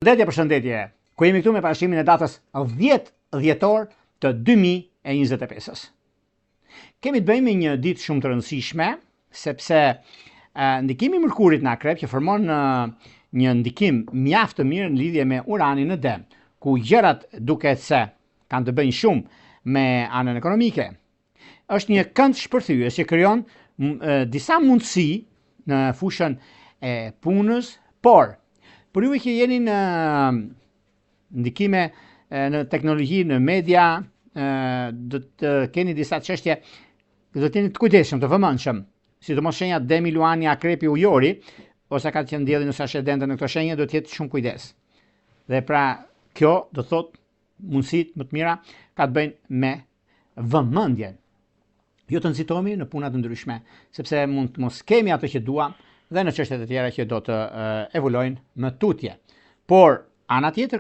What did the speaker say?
Përshëndetje, ku jemi këtu me parashimin e datës 10 dhjetor të 2025-s. Kemi të bëjmë me një ditë shumë të rëndësishme, sepse ndikimi i Mërkurit në Akrep që formon një ndikim mjaft të mirë në lidhje me Uranin në Dem, ku gjërat duket se kanë të bëjnë shumë me anën ekonomike. Është një kënd shpërthyes që krijon disa mundësi në fushën e punës, por për ju që jeni në ndikime në teknologji, në media, do të keni disa çështje, do të jeni të kujdesshëm, të vëmendshëm, sidomos shenjat Demi, Luani, Akrepi, Ujori, ose ka të qenë dielli ose ascendente në këto shenjë, do të jetë shumë kujdes. Dhe pra kjo do të thotë mundësitë më të mira ka të bëjnë me vëmendjen. Jo të nxitohemi në puna të ndryshme, sepse mund të mos kemi ato që duam dhe në çështjet e tjera që do të evolojnë më tutje. Por ana tjetër